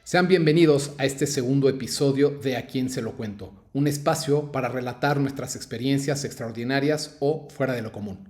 Sean bienvenidos a este segundo episodio de A quién se lo cuento, un espacio para relatar nuestras experiencias extraordinarias o fuera de lo común.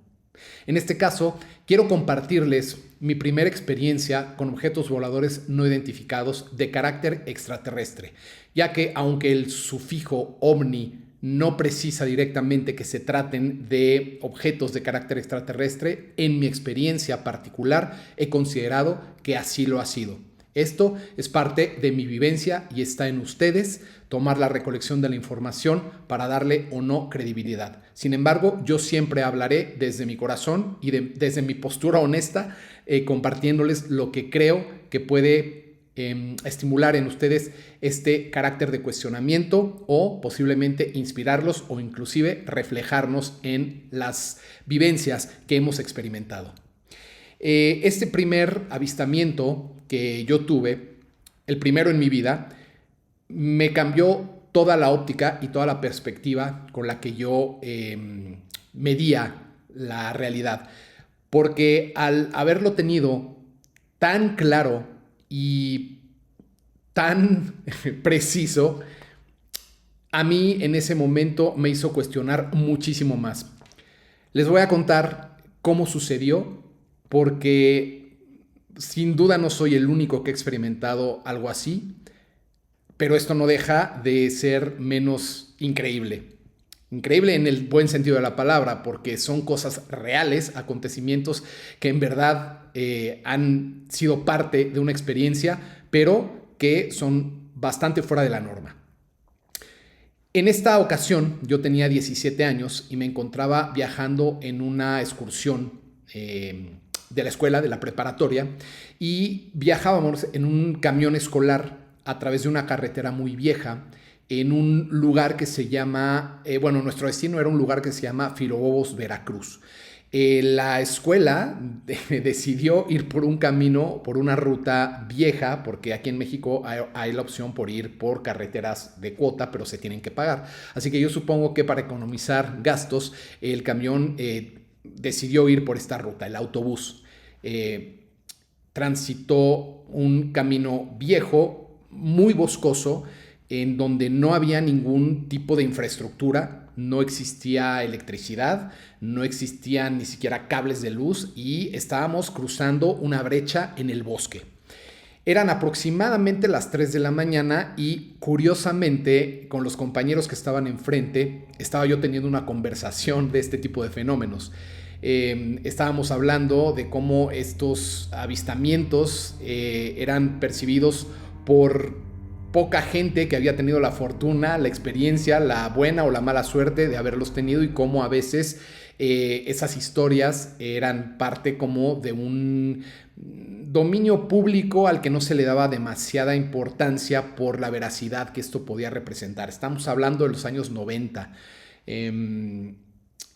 En este caso, quiero compartirles mi primera experiencia con objetos voladores no identificados de carácter extraterrestre, ya que aunque el sufijo ovni no precisa directamente que se traten de objetos de carácter extraterrestre, en mi experiencia particular he considerado que así lo ha sido. Esto es parte de mi vivencia y está en ustedes tomar la recolección de la información para darle o no credibilidad. Sin embargo, yo siempre hablaré desde mi corazón y desde mi postura honesta, compartiéndoles lo que creo que puede estimular en ustedes este carácter de cuestionamiento o posiblemente inspirarlos o inclusive reflejarnos en las vivencias que hemos experimentado. Este primer avistamiento que yo tuve, el primero en mi vida, me cambió toda la óptica y toda la perspectiva con la que yo medía la realidad. Porque al haberlo tenido tan claro y tan preciso, a mí en ese momento me hizo cuestionar muchísimo más. Les voy a contar cómo sucedió, porque sin duda no soy el único que ha experimentado algo así, pero esto no deja de ser menos increíble. Increíble en el buen sentido de la palabra, porque son cosas reales, acontecimientos que en verdad han sido parte de una experiencia, pero que son bastante fuera de la norma. En esta ocasión yo tenía 17 años y me encontraba viajando en una excursión de la escuela, de la preparatoria, y viajábamos en un camión escolar a través de una carretera muy vieja en un lugar que se llama, nuestro destino era un lugar que se llama Filobobos, Veracruz. La escuela decidió ir por un camino, por una ruta vieja, porque aquí en México hay la opción por ir por carreteras de cuota, pero se tienen que pagar. Así que yo supongo que para economizar gastos, el camión decidió ir por esta ruta, el autobús. Transitó un camino viejo, muy boscoso, en donde no había ningún tipo de infraestructura, no existía electricidad, no existían ni siquiera cables de luz y estábamos cruzando una brecha en el bosque. Eran aproximadamente las 3 de la mañana y curiosamente con los compañeros que estaban enfrente estaba yo teniendo una conversación de este tipo de fenómenos. Estábamos hablando de cómo estos avistamientos eran percibidos por poca gente que había tenido la fortuna, la experiencia, la buena o la mala suerte de haberlos tenido y cómo a veces esas historias eran parte como de un dominio público al que no se le daba demasiada importancia por la veracidad que esto podía representar. Estamos hablando de los años 90.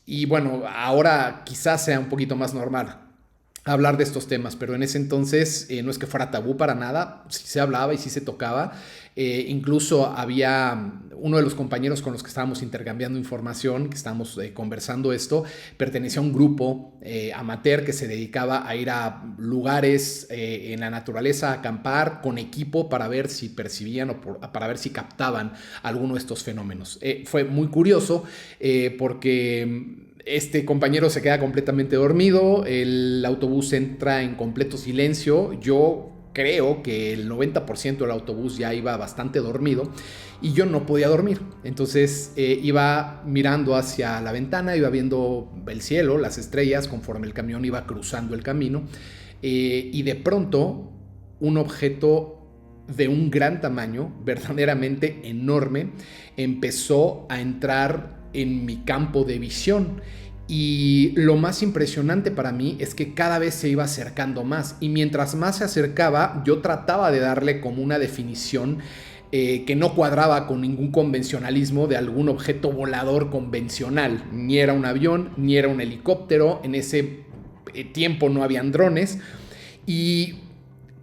Y bueno, ahora quizás sea un poquito más normal hablar de estos temas, pero en ese entonces no es que fuera tabú para nada, sí se hablaba y sí se tocaba. Incluso había uno de los compañeros con los que estábamos intercambiando información, que estábamos conversando esto, pertenecía a un grupo amateur que se dedicaba a ir a lugares en la naturaleza, a acampar con equipo para ver si percibían o para ver si captaban alguno de estos fenómenos. Fue muy curioso porque este compañero se queda completamente dormido, el autobús entra en completo silencio, yo creo que el 90% del autobús ya iba bastante dormido y yo no podía dormir. Entonces iba mirando hacia la ventana, iba viendo el cielo, las estrellas conforme el camión iba cruzando el camino y de pronto un objeto de un gran tamaño, verdaderamente enorme, empezó a entrar en mi campo de visión. Y lo más impresionante para mí es que cada vez se iba acercando más y mientras más se acercaba yo trataba de darle como una definición que no cuadraba con ningún convencionalismo de algún objeto volador convencional. Ni era un avión, ni era un helicóptero, en ese tiempo no habían drones y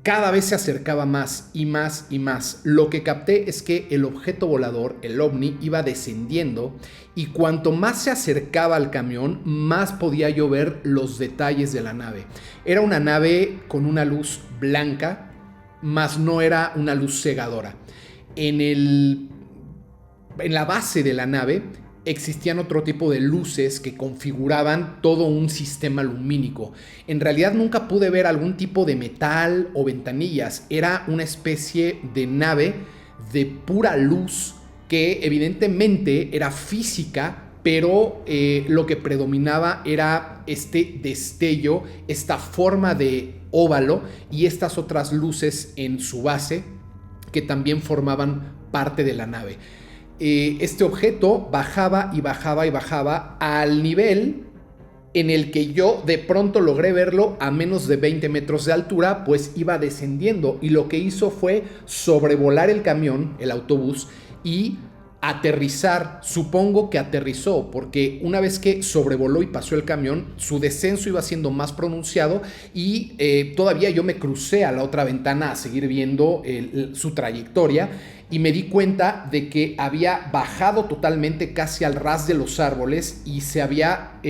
cada vez se acercaba más y más y más. Lo que capté es que el objeto volador, el ovni, iba descendiendo y cuanto más se acercaba al camión, más podía yo ver los detalles de la nave. Era una nave con una luz blanca, mas no era una luz cegadora. En la base de la nave existían otro tipo de luces que configuraban todo un sistema lumínico. En realidad nunca pude ver algún tipo de metal o ventanillas. Era una especie de nave de pura luz que evidentemente era física, pero lo que predominaba era este destello, esta forma de óvalo y estas otras luces en su base que también formaban parte de la nave. Este objeto bajaba y bajaba y bajaba al nivel en el que yo de pronto logré verlo a menos de 20 metros de altura, pues iba descendiendo, y lo que hizo fue sobrevolar el camión, el autobús, y aterrizar. Supongo que aterrizó, porque una vez que sobrevoló y pasó el camión, su descenso iba siendo más pronunciado y todavía yo me crucé a la otra ventana a seguir viendo su trayectoria, y me di cuenta de que había bajado totalmente casi al ras de los árboles y se había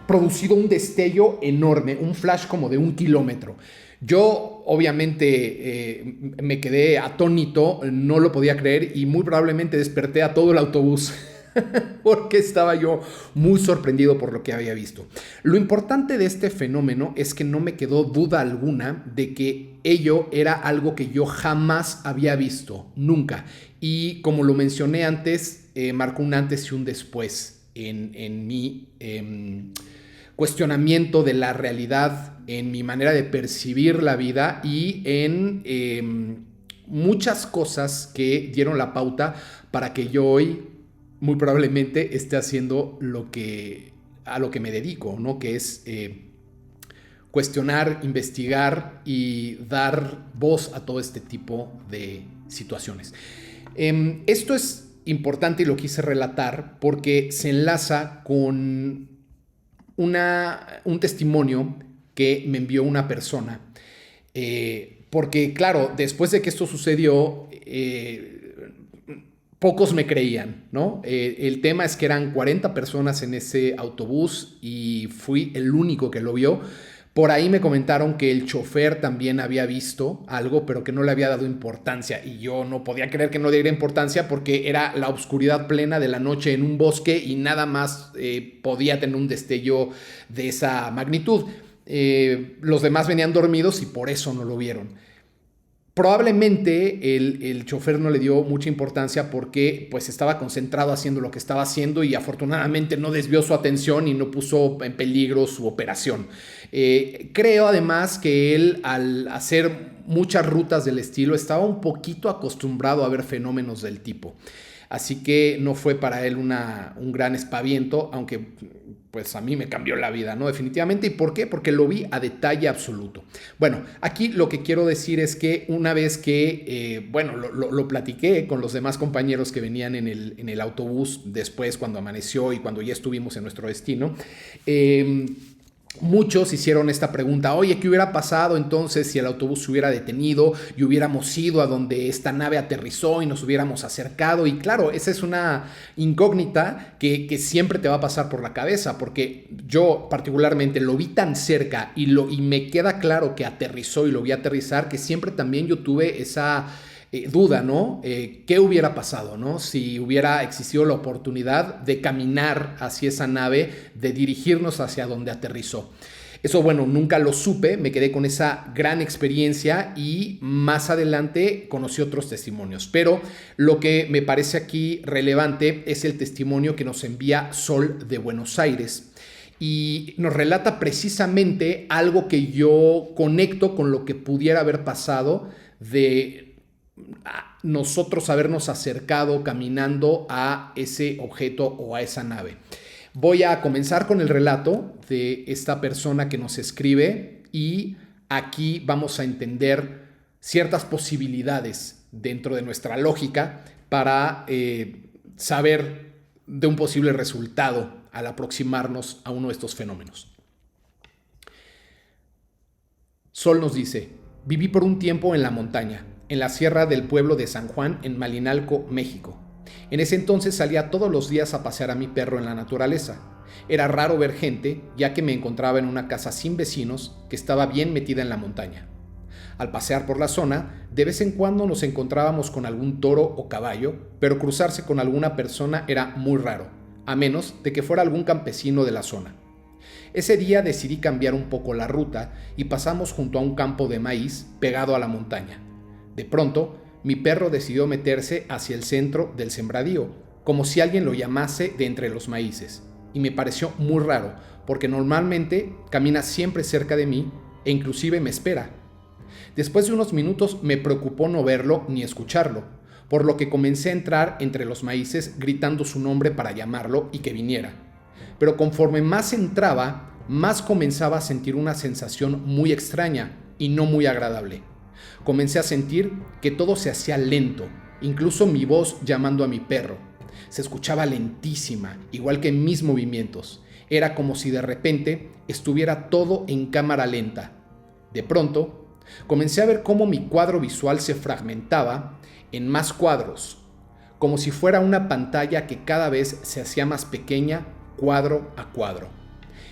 producido un destello enorme, un flash como de 1 kilómetro. Yo obviamente me quedé atónito, no lo podía creer, y muy probablemente desperté a todo el autobús porque estaba yo muy sorprendido por lo que había visto. Lo importante de este fenómeno es que no me quedó duda alguna de que ello era algo que yo jamás había visto, nunca. Y como lo mencioné antes, marcó un antes y un después en mi cuestionamiento de la realidad, en mi manera de percibir la vida y en muchas cosas que dieron la pauta para que yo hoy muy probablemente esté haciendo a lo que me dedico, ¿no? Que es cuestionar, investigar y dar voz a todo este tipo de situaciones. Esto es importante y lo quise relatar porque se enlaza con un testimonio que me envió una persona. Porque, claro, después de que esto sucedió, pocos me creían, ¿no? El tema es que eran 40 personas en ese autobús y fui el único que lo vio. Por ahí me comentaron que el chofer también había visto algo, pero que no le había dado importancia. Y yo no podía creer que no le diera importancia porque era la oscuridad plena de la noche en un bosque y nada más podía tener un destello de esa magnitud. Los demás venían dormidos y por eso no lo vieron. Probablemente el chofer no le dio mucha importancia porque pues estaba concentrado haciendo lo que estaba haciendo y afortunadamente no desvió su atención y no puso en peligro su operación. Creo además que él, al hacer muchas rutas del estilo, estaba un poquito acostumbrado a ver fenómenos del tipo. Así que no fue para él un gran espaviento, aunque pues a mí me cambió la vida, ¿no? Definitivamente. ¿Y por qué? Porque lo vi a detalle absoluto. Bueno, aquí lo que quiero decir es que una vez que, lo platiqué con los demás compañeros que venían en el autobús después, cuando amaneció y cuando ya estuvimos en nuestro destino, muchos hicieron esta pregunta: oye, ¿qué hubiera pasado entonces si el autobús se hubiera detenido y hubiéramos ido a donde esta nave aterrizó y nos hubiéramos acercado? Y claro, esa es una incógnita que siempre te va a pasar por la cabeza, porque yo particularmente lo vi tan cerca y me queda claro que aterrizó y lo vi aterrizar, que siempre también yo tuve esa duda, ¿no? ¿Qué hubiera pasado, ¿no? Si hubiera existido la oportunidad de caminar hacia esa nave, de dirigirnos hacia donde aterrizó. Eso, bueno, nunca lo supe, me quedé con esa gran experiencia y más adelante conocí otros testimonios. Pero lo que me parece aquí relevante es el testimonio que nos envía Sol de Buenos Aires. Y nos relata precisamente algo que yo conecto con lo que pudiera haber pasado de nosotros habernos acercado caminando a ese objeto o a esa nave. Voy a comenzar con el relato de esta persona que nos escribe y aquí vamos a entender ciertas posibilidades dentro de nuestra lógica para saber de un posible resultado al aproximarnos a uno de estos fenómenos. Sol nos dice: viví por un tiempo en la montaña, en la sierra del pueblo de San Juan, en Malinalco, México. En ese entonces salía todos los días a pasear a mi perro en la naturaleza. Era raro ver gente, ya que me encontraba en una casa sin vecinos que estaba bien metida en la montaña. Al pasear por la zona, de vez en cuando nos encontrábamos con algún toro o caballo, pero cruzarse con alguna persona era muy raro, a menos de que fuera algún campesino de la zona. Ese día decidí cambiar un poco la ruta y pasamos junto a un campo de maíz pegado a la montaña. De pronto, mi perro decidió meterse hacia el centro del sembradío, como si alguien lo llamase de entre los maíces, y me pareció muy raro, porque normalmente camina siempre cerca de mí e inclusive me espera. Después de unos minutos me preocupó no verlo ni escucharlo, por lo que comencé a entrar entre los maíces gritando su nombre para llamarlo y que viniera. Pero conforme más entraba, más comenzaba a sentir una sensación muy extraña y no muy agradable. Comencé a sentir que todo se hacía lento, incluso mi voz llamando a mi perro. Se escuchaba lentísima, igual que mis movimientos. Era como si de repente estuviera todo en cámara lenta. De pronto, comencé a ver cómo mi cuadro visual se fragmentaba en más cuadros, como si fuera una pantalla que cada vez se hacía más pequeña, cuadro a cuadro.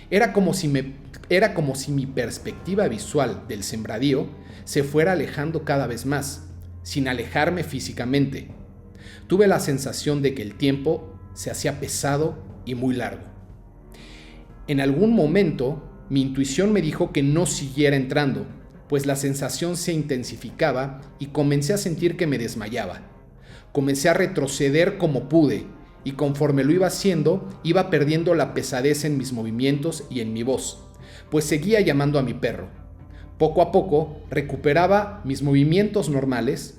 Era como si mi perspectiva visual del sembradío se fuera alejando cada vez más, sin alejarme físicamente. Tuve la sensación de que el tiempo se hacía pesado y muy largo. En algún momento, mi intuición me dijo que no siguiera entrando, pues la sensación se intensificaba y comencé a sentir que me desmayaba. Comencé a retroceder como pude, y conforme lo iba haciendo, iba perdiendo la pesadez en mis movimientos y en mi voz, pues seguía llamando a mi perro. Poco a poco recuperaba mis movimientos normales.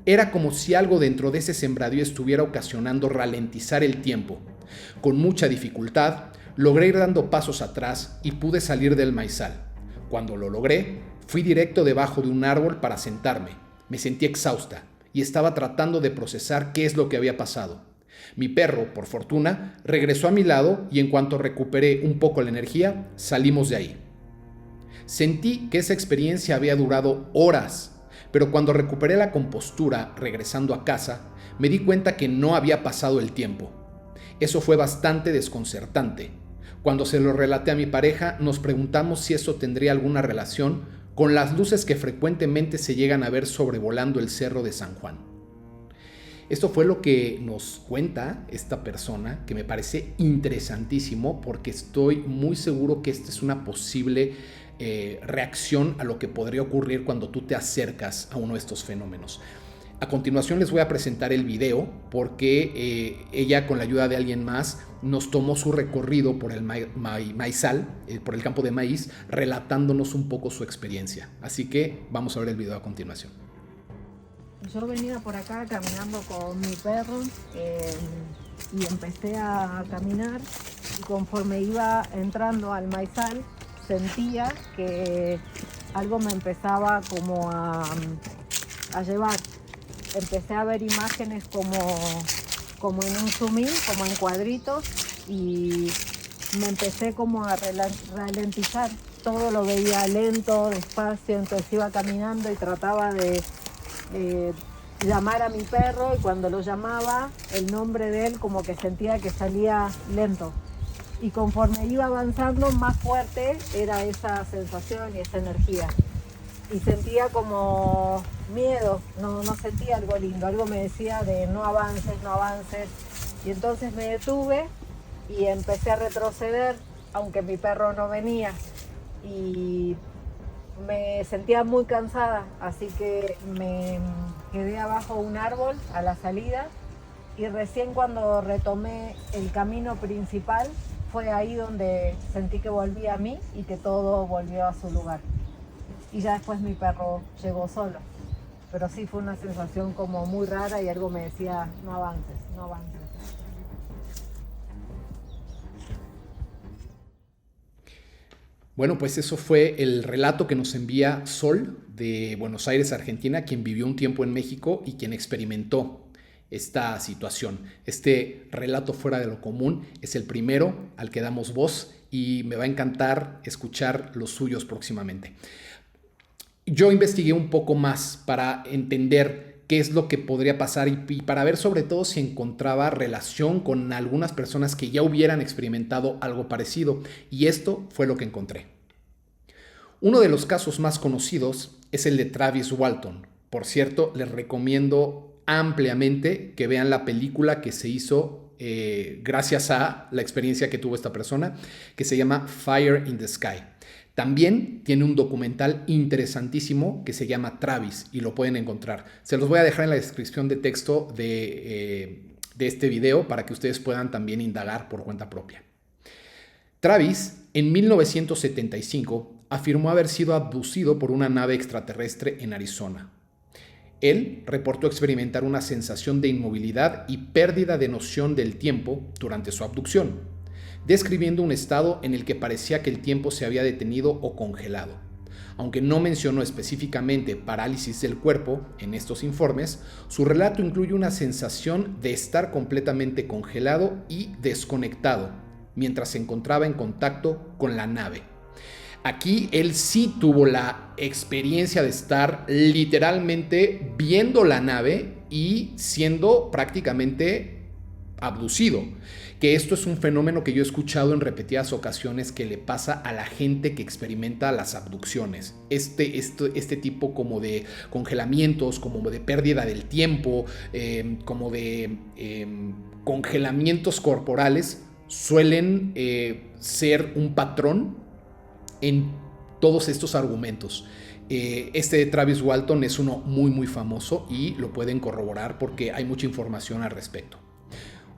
Era como si algo dentro de ese sembradío estuviera ocasionando ralentizar el tiempo. Con mucha dificultad, logré ir dando pasos atrás y pude salir del maizal. Cuando lo logré, fui directo debajo de un árbol para sentarme. Me sentí exhausta y estaba tratando de procesar qué es lo que había pasado. Mi perro, por fortuna, regresó a mi lado y en cuanto recuperé un poco la energía, salimos de ahí. Sentí que esa experiencia había durado horas, pero cuando recuperé la compostura regresando a casa, me di cuenta que no había pasado el tiempo. Eso fue bastante desconcertante. Cuando se lo relaté a mi pareja, nos preguntamos si eso tendría alguna relación con las luces que frecuentemente se llegan a ver sobrevolando el cerro de San Juan. Esto fue lo que nos cuenta esta persona, que me parece interesantísimo porque estoy muy seguro que esta es una posible reacción a lo que podría ocurrir cuando tú te acercas a uno de estos fenómenos. A continuación les voy a presentar el video porque ella, con la ayuda de alguien más, nos tomó su recorrido por el maizal, por el campo de maíz, relatándonos un poco su experiencia. Así que vamos a ver el video a continuación. Yo venía por acá caminando con mi perro y empecé a caminar, y conforme iba entrando al maizal sentía que algo me empezaba como a llevar. Empecé a ver imágenes como en un zoom in, como en cuadritos, y me empecé como a ralentizar. Todo lo veía lento, despacio, entonces iba caminando y trataba de llamar a mi perro, y cuando lo llamaba, el nombre de él como que sentía que salía lento. Y conforme iba avanzando, más fuerte era esa sensación y esa energía. Y sentía como miedo, no sentía algo lindo, algo me decía de no avances, no avances. Y entonces me detuve y empecé a retroceder, aunque mi perro no venía. Y me sentía muy cansada, así que me quedé abajo de un árbol a la salida, y recién cuando retomé el camino principal fue ahí donde sentí que volvía a mí y que todo volvió a su lugar. Y ya después mi perro llegó solo. Pero sí fue una sensación como muy rara y algo me decía, no avances, no avances. Bueno, pues eso fue el relato que nos envía Sol de Buenos Aires, Argentina, quien vivió un tiempo en México y quien experimentó esta situación. Este relato fuera de lo común es el primero al que damos voz y me va a encantar escuchar los suyos próximamente. Yo investigué un poco más para entender qué es lo que podría pasar y para ver sobre todo si encontraba relación con algunas personas que ya hubieran experimentado algo parecido, y esto fue lo que encontré. Uno de los casos más conocidos es el de Travis Walton. Por cierto, les recomiendo ampliamente que vean la película que se hizo gracias a la experiencia que tuvo esta persona, que se llama Fire in the Sky. También tiene un documental interesantísimo que se llama Travis y lo pueden encontrar. Se los voy a dejar en la descripción de texto de este video para que ustedes puedan también indagar por cuenta propia. Travis, en 1975, afirmó haber sido abducido por una nave extraterrestre en Arizona. Él reportó experimentar una sensación de inmovilidad y pérdida de noción del tiempo durante su abducción, describiendo un estado en el que parecía que el tiempo se había detenido o congelado. Aunque no mencionó específicamente parálisis del cuerpo en estos informes, su relato incluye una sensación de estar completamente congelado y desconectado mientras se encontraba en contacto con la nave. Aquí él sí tuvo la experiencia de estar literalmente viendo la nave y siendo prácticamente abducido. Que esto es un fenómeno que yo he escuchado en repetidas ocasiones que le pasa a la gente que experimenta las abducciones. Este tipo como de congelamientos, como de pérdida del tiempo, como de congelamientos corporales suelen ser un patrón en todos estos argumentos. Este de Travis Walton es uno muy famoso y lo pueden corroborar porque hay mucha información al respecto.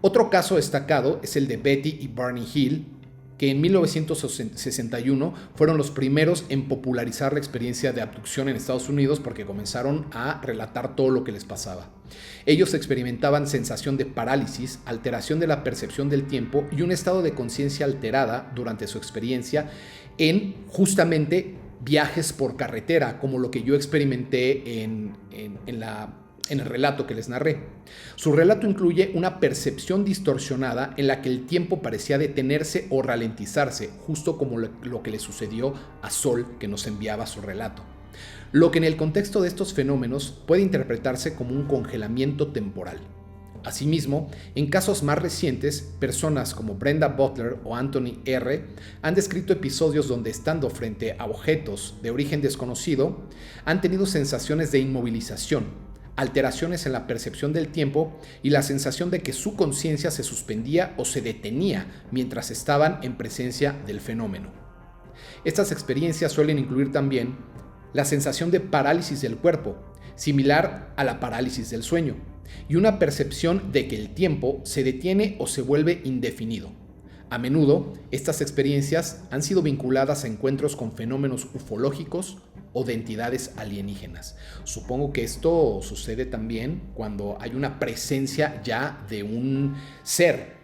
Otro caso destacado es el de Betty y Barney Hill, que en 1961 fueron los primeros en popularizar la experiencia de abducción en Estados Unidos porque comenzaron a relatar todo lo que les pasaba. Ellos experimentaban sensación de parálisis, alteración de la percepción del tiempo y un estado de conciencia alterada durante su experiencia en justamente viajes por carretera, como lo que yo experimenté en el relato que les narré. Su relato incluye una percepción distorsionada en la que el tiempo parecía detenerse o ralentizarse, justo como lo que le sucedió a Sol, que nos enviaba su relato. Lo que en el contexto de estos fenómenos puede interpretarse como un congelamiento temporal. Asimismo, en casos más recientes, personas como Brenda Butler o Anthony R. han descrito episodios donde, estando frente a objetos de origen desconocido, han tenido sensaciones de inmovilización, alteraciones en la percepción del tiempo y la sensación de que su conciencia se suspendía o se detenía mientras estaban en presencia del fenómeno. Estas experiencias suelen incluir también la sensación de parálisis del cuerpo, similar a la parálisis del sueño, y una percepción de que el tiempo se detiene o se vuelve indefinido. A menudo, estas experiencias han sido vinculadas a encuentros con fenómenos ufológicos o de entidades alienígenas. Supongo que esto sucede también cuando hay una presencia ya de un ser.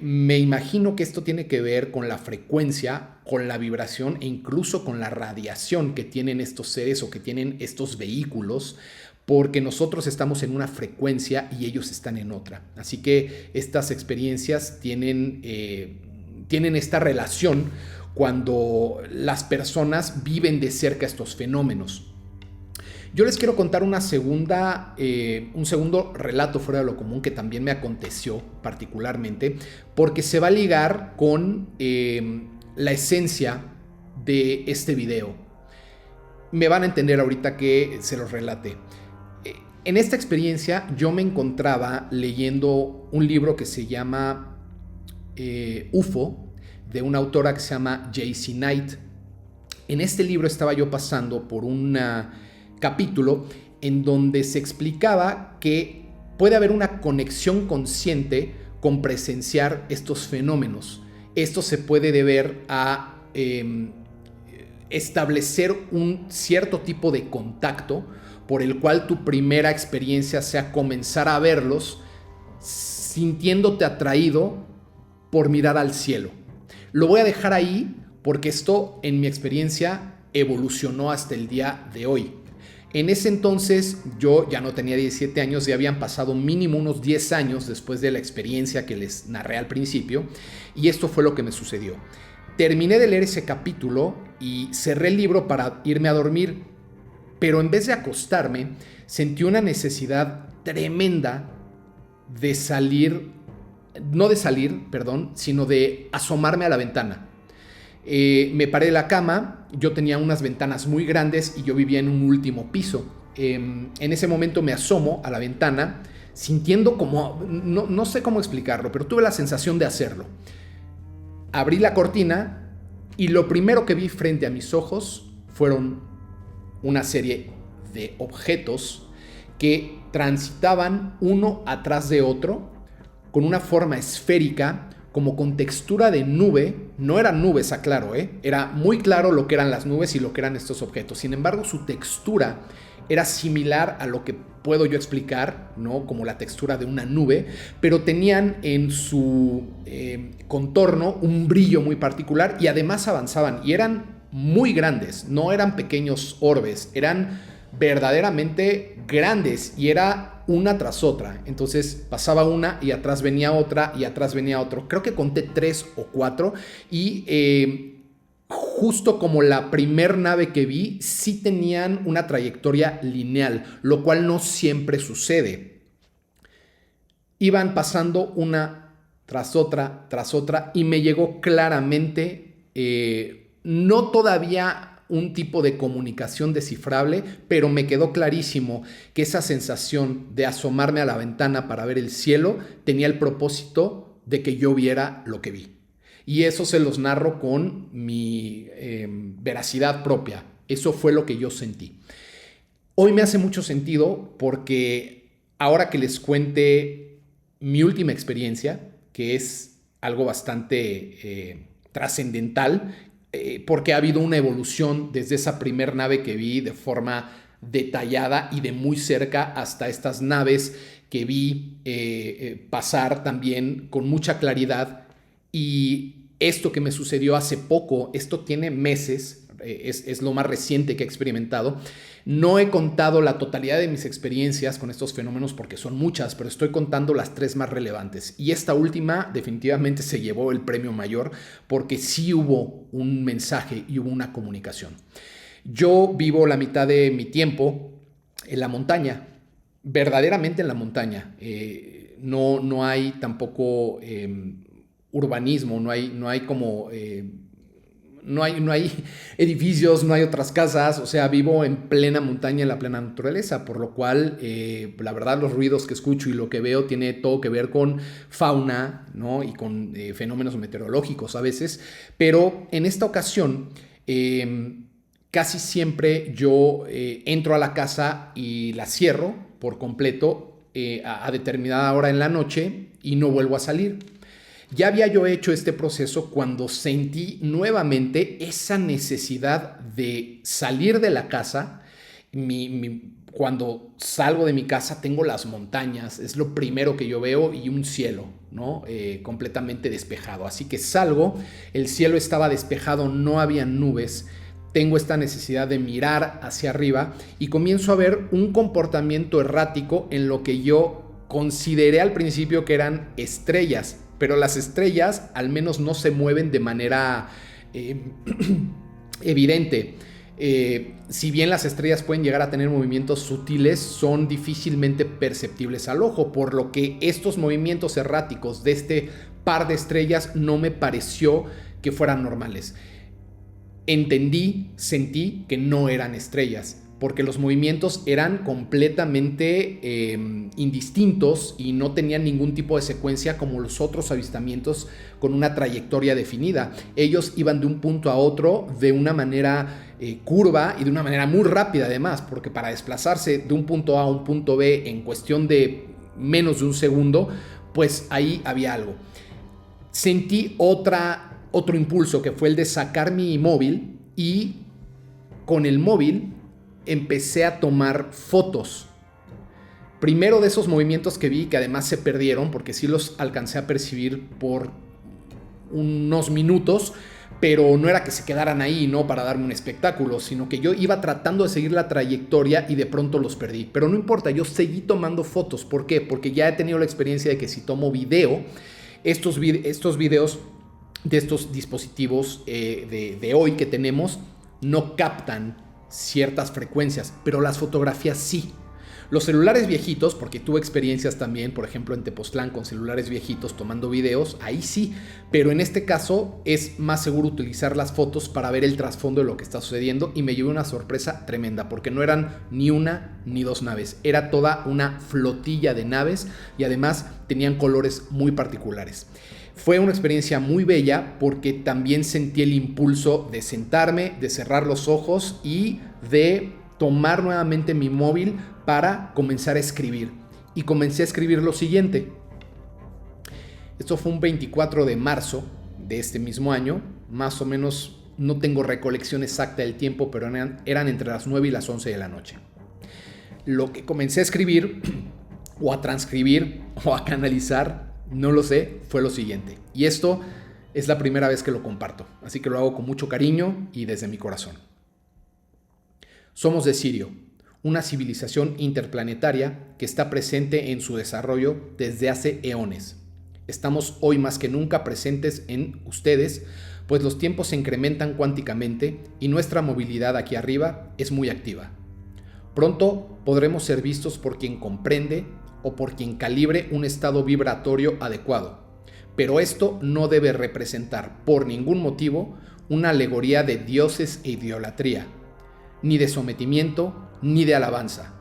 Me imagino que esto tiene que ver con la frecuencia, con la vibración e incluso con la radiación que tienen estos seres o que tienen estos vehículos, porque nosotros estamos en una frecuencia y ellos están en otra. Así que estas experiencias tienen esta relación cuando las personas viven de cerca estos fenómenos. Yo les quiero contar un segundo relato fuera de lo común que también me aconteció particularmente, porque se va a ligar con la esencia de este video. Me van a entender ahorita que se los relate. En esta experiencia yo me encontraba leyendo un libro que se llama UFO, de una autora que se llama J.C. Knight. En este libro estaba yo pasando por un capítulo en donde se explicaba que puede haber una conexión consciente con presenciar estos fenómenos. Esto se puede deber a establecer un cierto tipo de contacto por el cual tu primera experiencia sea comenzar a verlos sintiéndote atraído por mirar al cielo. Lo voy a dejar ahí porque esto en mi experiencia evolucionó hasta el día de hoy. En ese entonces yo ya no tenía 17 años, ya habían pasado mínimo unos 10 años después de la experiencia que les narré al principio, y esto fue lo que me sucedió. Terminé de leer ese capítulo y cerré el libro para irme a dormir, pero en vez de acostarme sentí una necesidad tremenda de sino de asomarme a la ventana. Me paré de la cama, yo tenía unas ventanas muy grandes y yo vivía en un último piso. En ese momento me asomo a la ventana, sintiendo como, no sé cómo explicarlo, pero tuve la sensación de hacerlo. Abrí la cortina y lo primero que vi frente a mis ojos fueron una serie de objetos que transitaban uno atrás de otro con una forma esférica, como con textura de nube. No eran nubes, aclaro, era muy claro lo que eran las nubes y lo que eran estos objetos. Sin embargo, su textura era similar a lo que puedo yo explicar, ¿no? Como la textura de una nube, pero tenían en su contorno un brillo muy particular y además avanzaban y eran muy grandes, no eran pequeños orbes, eran verdaderamente grandes y era una tras otra. Entonces pasaba una y atrás venía otra y atrás venía otro. Creo que conté 3 o 4 y justo como la primer nave que vi, sí tenían una trayectoria lineal, lo cual no siempre sucede. Iban pasando una tras otra y me llegó claramente, no todavía un tipo de comunicación descifrable, pero me quedó clarísimo que esa sensación de asomarme a la ventana para ver el cielo tenía el propósito de que yo viera lo que vi. Y eso se los narro con mi veracidad propia. Eso fue lo que yo sentí. Hoy me hace mucho sentido porque ahora que les cuente mi última experiencia, que es algo bastante trascendental, porque ha habido una evolución desde esa primer nave que vi de forma detallada y de muy cerca hasta estas naves que vi pasar también con mucha claridad. Y esto que me sucedió hace poco, esto tiene meses, es lo más reciente que he experimentado. No he contado la totalidad de mis experiencias con estos fenómenos porque son muchas, pero estoy contando las 3 más relevantes. Y esta última definitivamente se llevó el premio mayor porque sí hubo un mensaje y hubo una comunicación. Yo vivo la mitad de mi tiempo en la montaña, verdaderamente en la montaña. No hay tampoco urbanismo, no hay como... No hay edificios, no hay otras casas, o sea, vivo en plena montaña, en la plena naturaleza, por lo cual, la verdad, los ruidos que escucho y lo que veo tiene todo que ver con fauna, ¿no? Y con fenómenos meteorológicos a veces, pero en esta ocasión, casi siempre yo entro a la casa y la cierro por completo a determinada hora en la noche y no vuelvo a salir. Ya había yo hecho este proceso cuando sentí nuevamente esa necesidad de salir de la casa. Cuando salgo de mi casa tengo las montañas, es lo primero que yo veo, y un cielo, ¿no? Completamente despejado. Así que salgo, el cielo estaba despejado, no había nubes. Tengo esta necesidad de mirar hacia arriba y comienzo a ver un comportamiento errático en lo que yo consideré al principio que eran estrellas. Pero las estrellas al menos no se mueven de manera evidente. Si bien las estrellas pueden llegar a tener movimientos sutiles, son difícilmente perceptibles al ojo, por lo que estos movimientos erráticos de este par de estrellas no me pareció que fueran normales. Sentí que no eran estrellas, porque los movimientos eran completamente indistintos y no tenían ningún tipo de secuencia como los otros avistamientos con una trayectoria definida. Ellos iban de un punto a otro de una manera curva y de una manera muy rápida además, porque para desplazarse de un punto A a un punto B en cuestión de menos de un segundo, pues ahí había algo. Sentí otro impulso, que fue el de sacar mi móvil, y con el móvil empecé a tomar fotos. Primero de esos movimientos que vi, que además se perdieron, porque sí los alcancé a percibir por unos minutos, pero no era que se quedaran ahí, ¿no? Para darme un espectáculo, sino que yo iba tratando de seguir la trayectoria y de pronto los perdí. Pero no importa, yo seguí tomando fotos. ¿Por qué? Porque ya he tenido la experiencia de que si tomo video, estos videos de estos dispositivos de hoy que tenemos no captan ciertas frecuencias, pero las fotografías sí. Los celulares viejitos, porque tuve experiencias también, por ejemplo en Tepoztlán con celulares viejitos tomando videos, ahí sí, pero en este caso es más seguro utilizar las fotos para ver el trasfondo de lo que está sucediendo y me llevé una sorpresa tremenda porque no eran ni una ni dos naves, era toda una flotilla de naves y además tenían colores muy particulares. Fue una experiencia muy bella porque también sentí el impulso de sentarme, de cerrar los ojos y de tomar nuevamente mi móvil para comenzar a escribir. Y comencé a escribir lo siguiente. Esto fue un 24 de marzo de este mismo año, más o menos, no tengo recolección exacta del tiempo, pero eran entre las 9 y las 11 de la noche. Lo que comencé a escribir, o a transcribir, o a canalizar, no lo sé, fue lo siguiente. Y esto es la primera vez que lo comparto, así que lo hago con mucho cariño y desde mi corazón. Somos de Sirio, una civilización interplanetaria que está presente en su desarrollo desde hace eones. Estamos hoy más que nunca presentes en ustedes, pues los tiempos se incrementan cuánticamente y nuestra movilidad aquí arriba es muy activa. Pronto podremos ser vistos por quien comprende o por quien calibre un estado vibratorio adecuado, pero esto no debe representar por ningún motivo una alegoría de dioses e idolatría, ni de sometimiento, ni de alabanza.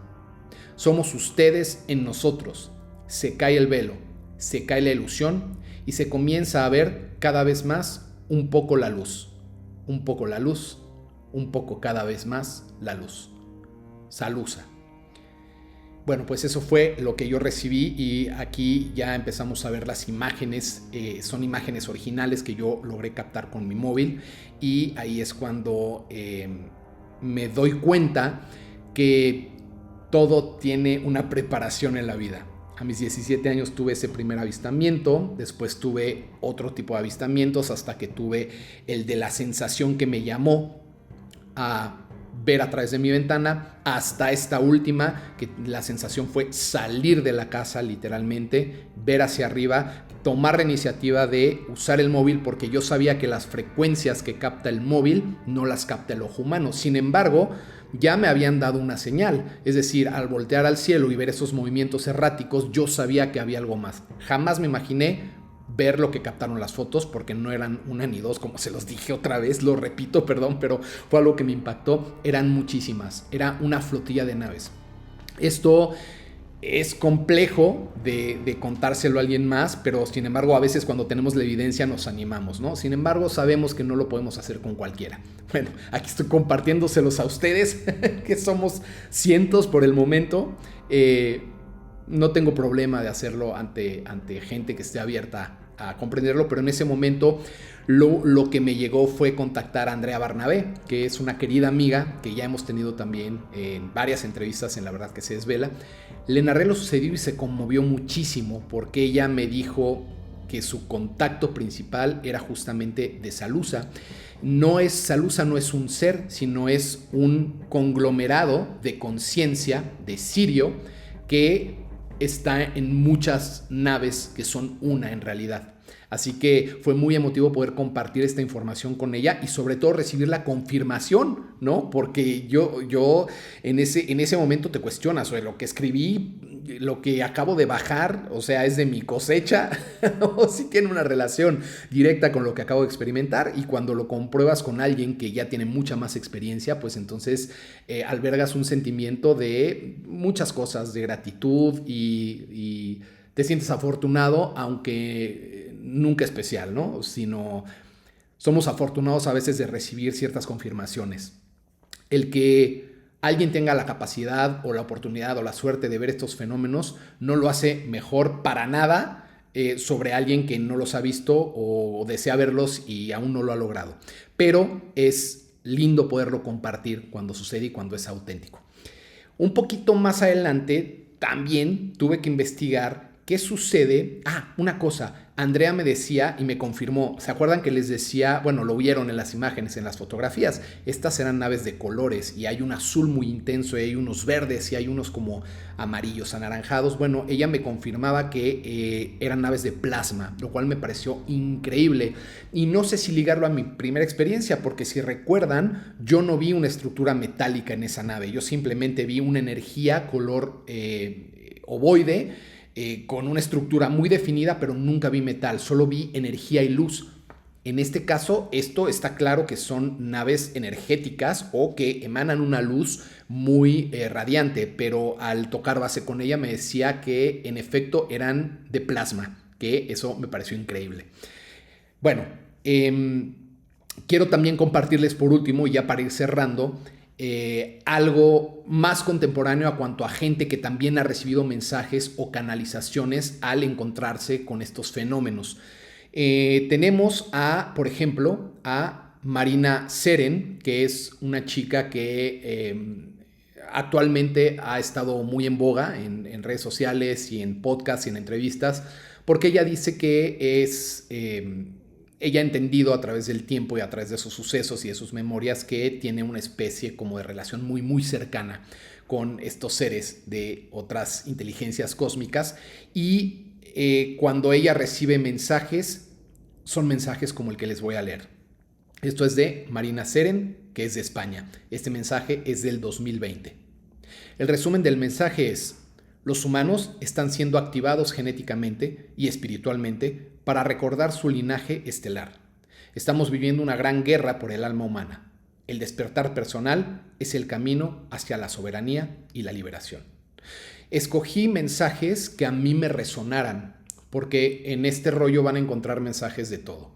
Somos ustedes en nosotros. Se cae el velo, se cae la ilusión y se comienza a ver cada vez más un poco la luz. Un poco la luz, un poco cada vez más la luz. Salusa. Bueno, pues eso fue lo que yo recibí y aquí ya empezamos a ver las imágenes. Son imágenes originales que yo logré captar con mi móvil y ahí es cuando me doy cuenta que todo tiene una preparación en la vida. A mis 17 años tuve ese primer avistamiento, después tuve otro tipo de avistamientos hasta que tuve el de la sensación que me llamó a ver a través de mi ventana, hasta esta última, que la sensación fue salir de la casa literalmente, ver hacia arriba, tomar la iniciativa de usar el móvil porque yo sabía que las frecuencias que capta el móvil no las capta el ojo humano. Sin embargo, ya me habían dado una señal, es decir, al voltear al cielo y ver esos movimientos erráticos, yo sabía que había algo más. Jamás me imaginé ver lo que captaron las fotos porque no eran una ni dos, como se los dije otra vez, lo repito, perdón, pero fue algo que me impactó. Eran muchísimas, era una flotilla de naves. Esto es complejo de contárselo a alguien más, pero sin embargo a veces cuando tenemos la evidencia nos animamos, ¿no? Sin embargo sabemos que no lo podemos hacer con cualquiera. Bueno, aquí estoy compartiéndoselos a ustedes, que somos cientos por el momento. No tengo problema de hacerlo ante gente que esté abierta a comprenderlo, pero en ese momento lo que me llegó fue contactar a Andrea Barnabé, que es una querida amiga que ya hemos tenido también en varias entrevistas en La Verdad que se desvela. Le narré lo sucedido y se conmovió muchísimo porque ella me dijo que su contacto principal era justamente de Salusa. Salusa no es un ser, sino es un conglomerado de conciencia de Sirio que está en muchas naves que son una en realidad. Así que fue muy emotivo poder compartir esta información con ella y sobre todo recibir la confirmación, ¿no? Porque yo en ese momento te cuestionas, o lo que escribí, lo que acabo de bajar, o sea, es de mi cosecha, o sí tiene una relación directa con lo que acabo de experimentar, y cuando lo compruebas con alguien que ya tiene mucha más experiencia, pues entonces albergas un sentimiento de muchas cosas, de gratitud y te sientes afortunado, aunque nunca especial, ¿no? Sino somos afortunados a veces de recibir ciertas confirmaciones. El que alguien tenga la capacidad o la oportunidad o la suerte de ver estos fenómenos no lo hace mejor para nada sobre alguien que no los ha visto o desea verlos y aún no lo ha logrado. Pero es lindo poderlo compartir cuando sucede y cuando es auténtico. Un poquito más adelante también tuve que investigar ¿qué sucede? Una cosa. Andrea me decía y me confirmó, ¿se acuerdan que les decía? Bueno, lo vieron en las imágenes, en las fotografías. Estas eran naves de colores y hay un azul muy intenso y hay unos verdes y hay unos como amarillos, anaranjados. Bueno, ella me confirmaba que eran naves de plasma, lo cual me pareció increíble. Y no sé si ligarlo a mi primera experiencia, porque si recuerdan, yo no vi una estructura metálica en esa nave. Yo simplemente vi una energía color ovoide, con una estructura muy definida, pero nunca vi metal, solo vi energía y luz. En este caso, esto está claro que son naves energéticas o que emanan una luz muy radiante, pero al tocar base con ella me decía que en efecto eran de plasma, que eso me pareció increíble. Bueno, quiero también compartirles por último, y ya para ir cerrando, algo más contemporáneo a cuanto a gente que también ha recibido mensajes o canalizaciones al encontrarse con estos fenómenos. Tenemos por ejemplo, a Marina Seren, que es una chica que actualmente ha estado muy en boga en redes sociales y en podcasts y en entrevistas, porque ella dice que ella ha entendido a través del tiempo y a través de sus sucesos y de sus memorias que tiene una especie como de relación muy, muy cercana con estos seres de otras inteligencias cósmicas. Y cuando ella recibe mensajes, son mensajes como el que les voy a leer. Esto es de Marina Seren, que es de España. Este mensaje es del 2020. El resumen del mensaje es: los humanos están siendo activados genéticamente y espiritualmente para recordar su linaje estelar. Estamos viviendo una gran guerra por el alma humana. El despertar personal es el camino hacia la soberanía y la liberación. Escogí mensajes que a mí me resonaran, porque en este rollo van a encontrar mensajes de todo.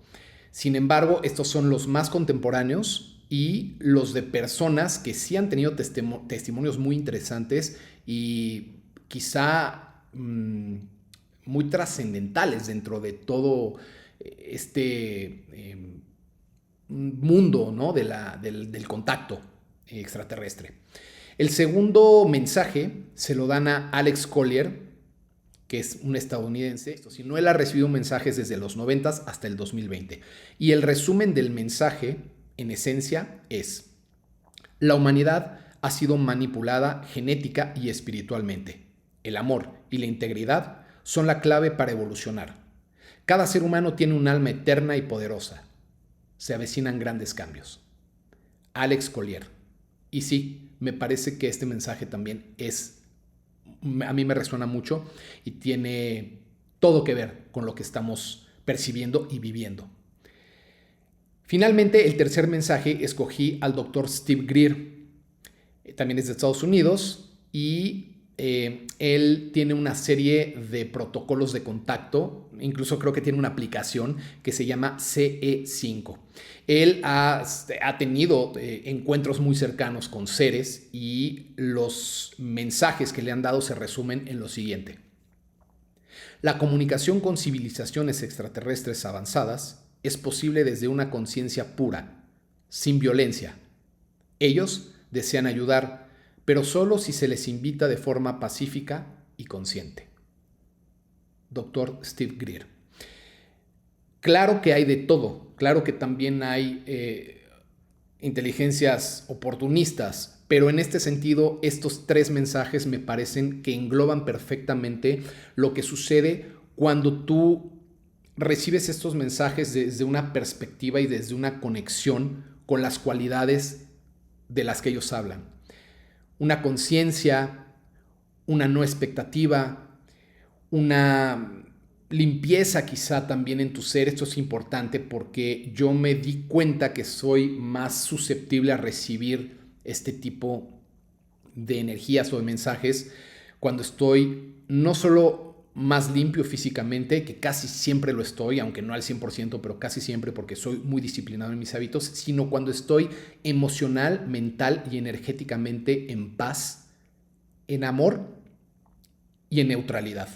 Sin embargo, estos son los más contemporáneos y los de personas que sí han tenido testimonios muy interesantes y quizá muy trascendentales dentro de todo este mundo, ¿no? del contacto extraterrestre. El segundo mensaje se lo dan a Alex Collier, que es un estadounidense. Si no, él ha recibido mensajes desde los 90 hasta el 2020. Y el resumen del mensaje, en esencia, es: la humanidad ha sido manipulada genética y espiritualmente. El amor y la integridad son la clave para evolucionar. Cada ser humano tiene un alma eterna y poderosa. Se avecinan grandes cambios. Alex Collier. Y sí, me parece que este mensaje también a mí me resuena mucho y tiene todo que ver con lo que estamos percibiendo y viviendo. Finalmente, el tercer mensaje, escogí al doctor Steve Greer. También es de Estados Unidos y él tiene una serie de protocolos de contacto, incluso creo que tiene una aplicación que se llama CE5. Él ha tenido encuentros muy cercanos con seres y los mensajes que le han dado se resumen en lo siguiente: la comunicación con civilizaciones extraterrestres avanzadas es posible desde una conciencia pura, sin violencia. Ellos desean ayudar, pero solo si se les invita de forma pacífica y consciente. Dr. Steve Greer. Claro que hay de todo, claro que también hay inteligencias oportunistas, pero en este sentido estos tres mensajes me parecen que engloban perfectamente lo que sucede cuando tú recibes estos mensajes desde una perspectiva y desde una conexión con las cualidades de las que ellos hablan. Una conciencia, una no expectativa, una limpieza quizá también en tu ser. Esto es importante porque yo me di cuenta que soy más susceptible a recibir este tipo de energías o de mensajes cuando estoy no solo más limpio físicamente, que casi siempre lo estoy, aunque no al 100%, pero casi siempre porque soy muy disciplinado en mis hábitos, sino cuando estoy emocional, mental y energéticamente en paz, en amor y en neutralidad.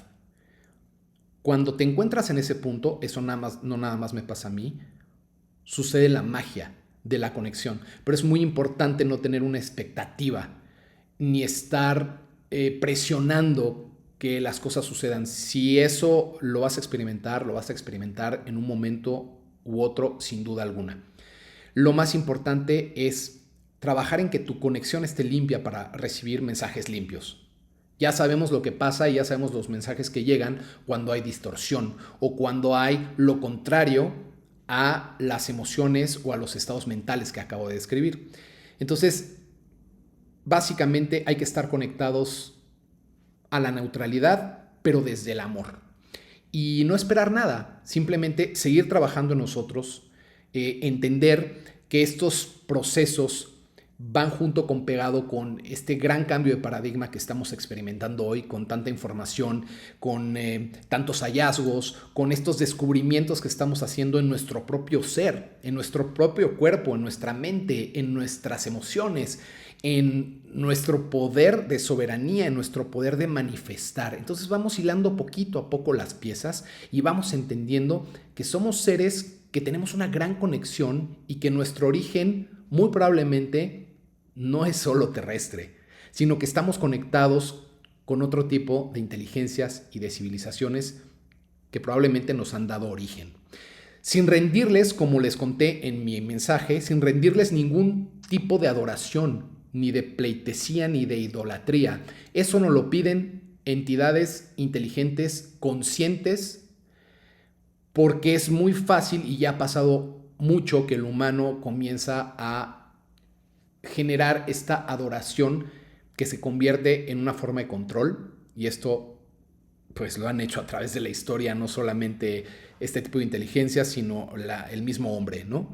Cuando te encuentras en ese punto, eso no nada más me pasa a mí, sucede la magia de la conexión. Pero es muy importante no tener una expectativa, ni estar presionando que las cosas sucedan. Si eso lo vas a experimentar en un momento u otro, sin duda alguna. Lo más importante es trabajar en que tu conexión esté limpia para recibir mensajes limpios. Ya sabemos lo que pasa y ya sabemos los mensajes que llegan cuando hay distorsión o cuando hay lo contrario a las emociones o a los estados mentales que acabo de describir. Entonces, básicamente hay que estar conectados a la neutralidad, pero desde el amor. Y no esperar nada, simplemente seguir trabajando en nosotros, entender que estos procesos van junto con pegado con este gran cambio de paradigma que estamos experimentando hoy, con tanta información, con tantos hallazgos, con estos descubrimientos que estamos haciendo en nuestro propio ser, en nuestro propio cuerpo, en nuestra mente, en nuestras emociones, en nuestro poder de soberanía, en nuestro poder de manifestar. Entonces vamos hilando poquito a poco las piezas y vamos entendiendo que somos seres que tenemos una gran conexión y que nuestro origen muy probablemente no es solo terrestre, sino que estamos conectados con otro tipo de inteligencias y de civilizaciones que probablemente nos han dado origen. Sin rendirles, como les conté en mi mensaje, sin rendirles ningún tipo de adoración, ni de pleitesía, ni de idolatría. Eso nos lo piden entidades inteligentes, conscientes, porque es muy fácil y ya ha pasado mucho que el humano comienza a generar esta adoración que se convierte en una forma de control, y esto pues lo han hecho a través de la historia, no solamente este tipo de inteligencia, sino el mismo hombre, ¿no?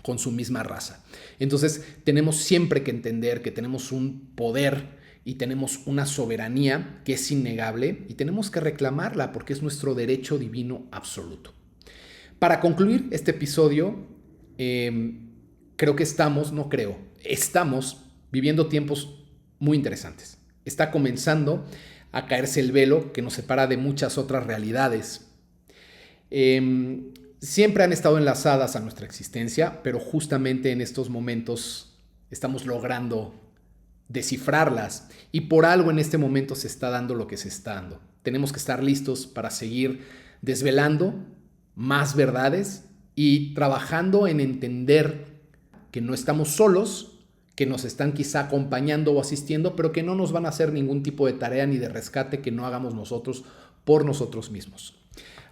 Con su misma raza. Entonces tenemos siempre que entender que tenemos un poder y tenemos una soberanía que es innegable y tenemos que reclamarla porque es nuestro derecho divino absoluto. Para concluir este episodio, estamos viviendo tiempos muy interesantes. Está comenzando a caerse el velo que nos separa de muchas otras realidades. Siempre han estado enlazadas a nuestra existencia, pero justamente en estos momentos estamos logrando descifrarlas y por algo en este momento se está dando lo que se está dando. Tenemos que estar listos para seguir desvelando más verdades y trabajando en entender que no estamos solos, que nos están quizá acompañando o asistiendo, pero que no nos van a hacer ningún tipo de tarea ni de rescate que no hagamos nosotros por nosotros mismos.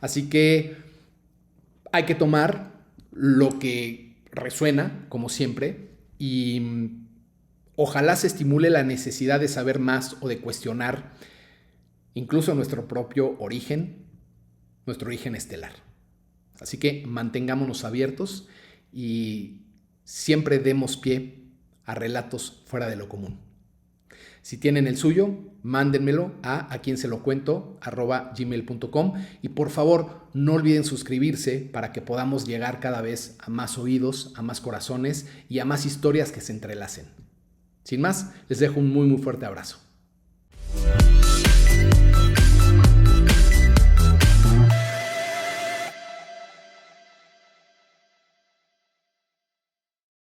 Así que hay que tomar lo que resuena, como siempre, y ojalá se estimule la necesidad de saber más o de cuestionar incluso nuestro propio origen, nuestro origen estelar. Así que mantengámonos abiertos y siempre demos pie a relatos fuera de lo común. Si tienen el suyo, mándenmelo a quienselocuento@gmail.com y por favor no olviden suscribirse para que podamos llegar cada vez a más oídos, a más corazones y a más historias que se entrelacen. Sin más, les dejo un muy fuerte abrazo.